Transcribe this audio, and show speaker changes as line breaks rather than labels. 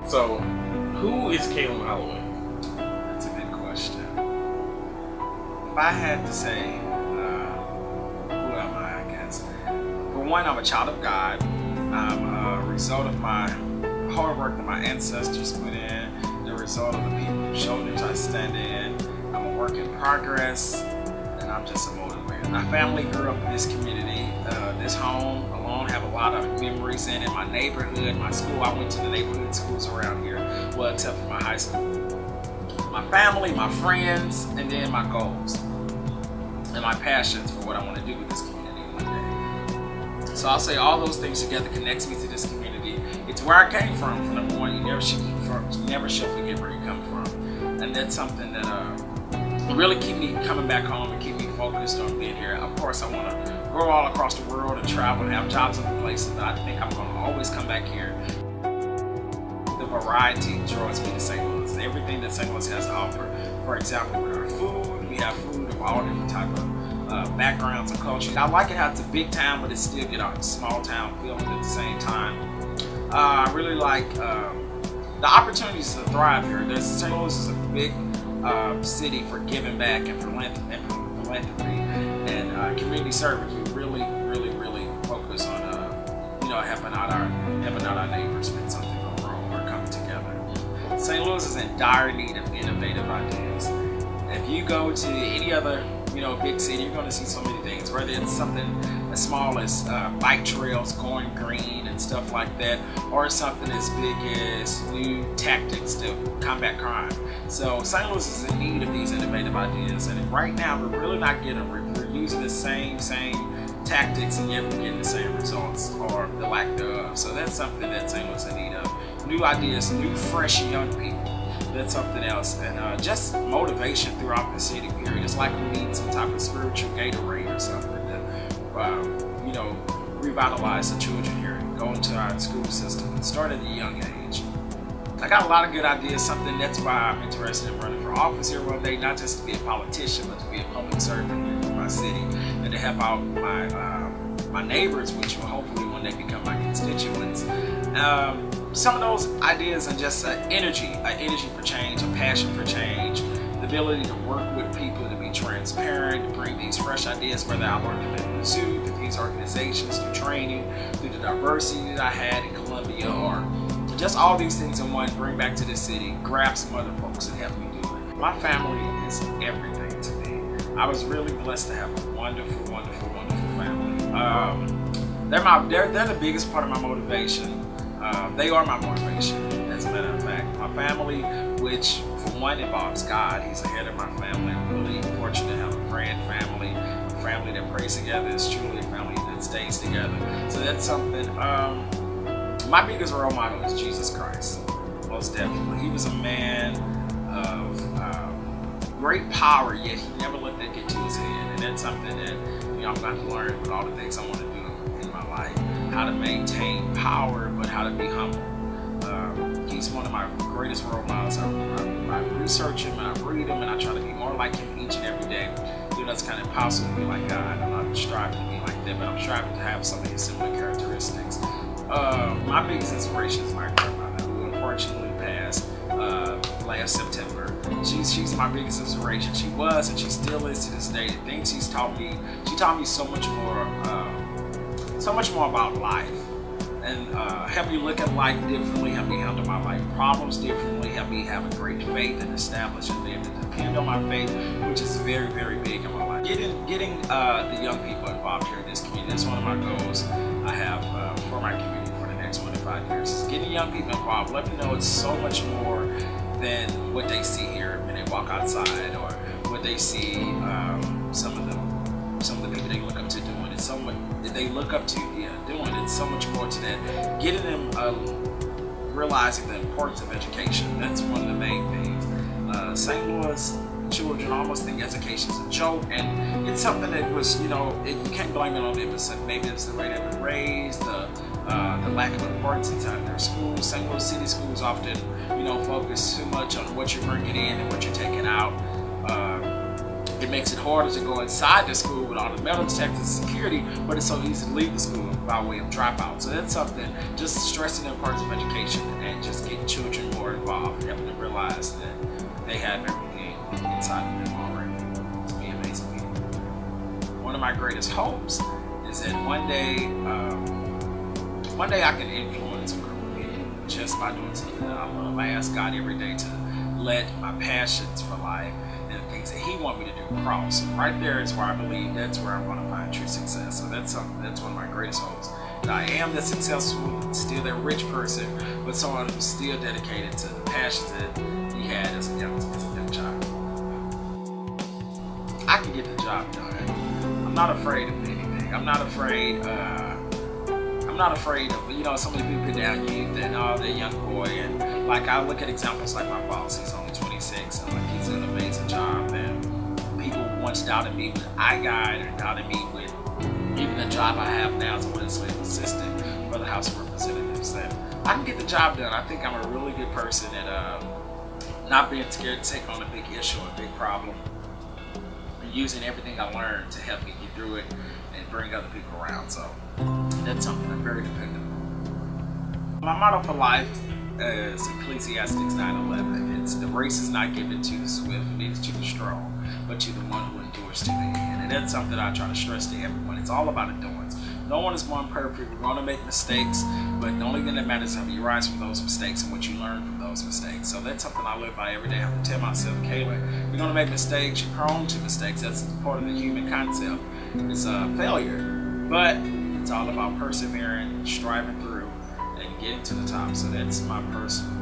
So, who is Kaylan Holloway?
That's a good question. If I had to say, who am I guess? For one, I'm a child of God. I'm a result of my hard work that my ancestors put in, the result of the people's shoulders I stand in. I'm a work in progress, and I'm just a motivator. My family grew up in this community, this home alone have a lot of memories in it. My neighborhood, my school, I went to the neighborhood schools around here, well, except for my high school. My family, my friends, and then my goals and my passions for what I want to do with this community one day. So I'll say all those things together connects me to this community. It's where I came from number one. You never should forget where you come from. And that's something that really keep me coming back home and keep me focused on being here. Of course, I want to go all across the world and travel and have jobs in other places, but I think I'm going to always come back here. The variety draws me to St. Louis. Everything that St. Louis has to offer. For example, with our food, we have food of all different type of backgrounds and cultures. I like it how it's a big town, but it still get a small town feel at the same time. I really like the opportunities to thrive here. St. Louis is a big city for giving back and philanthropy and community service. We really focus on helping out our neighbors when something goes wrong or coming together. St. Louis is in dire need of innovative ideas. If you go to any other big city, you're going to see so many things, whether it's something as small as bike trails going green and stuff like that, or something as big as new tactics to combat crime. So St. Louis is in need of these innovative ideas, and right now we're really not getting them. We're using the same tactics, and yet we're getting the same results or the lack thereof. So that's something that St. Louis is in need of. New ideas, new fresh young people. That's something else, and just motivation throughout the city, period. It's like we need some type of spiritual Gatorade or something to revitalize the children here and go into our school system and start at a young age. I got a lot of good ideas, something that's why I'm interested in running for office here one day, not just to be a politician, but to be a public servant here for my city and to help out my neighbors, which will hopefully one day become my constituents. Some of those ideas are just an energy for change, a passion for change, the ability to work with people, to be transparent, to bring these fresh ideas, whether I work in the zoo, through these organizations, through training, through the diversity that I had in Columbia, or just all these things in one, bring back to the city, grab some other folks and help me do it. My family is everything to me. I was really blessed to have a wonderful family. They're the biggest part of my motivation. They are my motivation, as a matter of fact. My family, which for one involves God, He's the head of my family. I'm really fortunate to have a grand family, a family that prays together. Is truly a family that stays together. So that's something. My biggest role model is Jesus Christ, most definitely. He was a man of great power, yet he never let that get to his head. And that's something that I'm going to learn with all the things I want to do in my life. How to maintain power, but how to be humble. He's one of my greatest role models. I research him and I read him and I try to be more like him each and every day. That's kind of impossible to be like God. I'm not striving to be like that, but I'm striving to have some of his similar characteristics. My biggest inspiration is my grandmother, who unfortunately passed last September. She's my biggest inspiration. She was and she still is to this day. The things she taught me so much more about life, and helped me look at life differently, helped me handle my life problems differently, helped me have a great faith and establish and be able to depend on my faith, which is very big in my life. Getting the young people involved here in this community, that's one of my goals I have for my community for the next 25 years. Is getting young people involved, let them know it's so much more than what they see here when they walk outside, or what they see some of the people they look up to doing. It's so much that they look up to doing. It's so much more to that. Getting them realizing the importance of education. That's one of the main things. St. Louis children almost think education is a joke, and it's something that was, you can't blame it on them. Maybe it's the way they've been raised, the lack of importance inside their schools. St. Louis city schools often, focus too much on what you're bringing in and what you're taking out. It makes it harder to go inside the school with all the metal detectors and security, but it's so easy to leave the school by way of dropout. So that's something, just stressing the importance of education and just getting children more involved, helping them realize that they have everything inside of them already to be amazing people. One of my greatest hopes is that one day I can influence a group of people just by doing something that I love. I ask God every day to let my passions for life and the things that He wants me to do cross. And right there is where I believe that's where I'm going to find true success. So that's one of my greatest hopes. That I am that successful, still that rich person, but someone who's still dedicated to the passions that he had as a young child. I can get the job done. I'm not afraid of anything. I'm not afraid of, you know, so many people put down youth and all that young boy, and like I look at examples like my boss, he's only 26 and like he's doing an amazing job, and people once doubted me with iGuide or doubted me with even the job I have now as a legislative assistant for the House of Representatives. And I can get the job done. I think I'm a really good person at not being scared to take on a big issue, a big problem, and using everything I learned to help me get through it and bring other people around. So that's something I'm very dependent on. My motto for life is Ecclesiastes 9:11. It's the race is not given to the swift, neither to the strong, but to the one who endures to the end. And that's something I try to stress to everyone. It's all about endurance. No one is born perfect. We're going to make mistakes, but the only thing that matters is how you rise from those mistakes and what you learn from those mistakes. So that's something I live by every day. I have to tell myself, Kaylan, you're going to make mistakes. You're prone to mistakes. That's part of the human concept. It's a failure, but it's all about persevering, striving through, and getting to the top. So that's my personal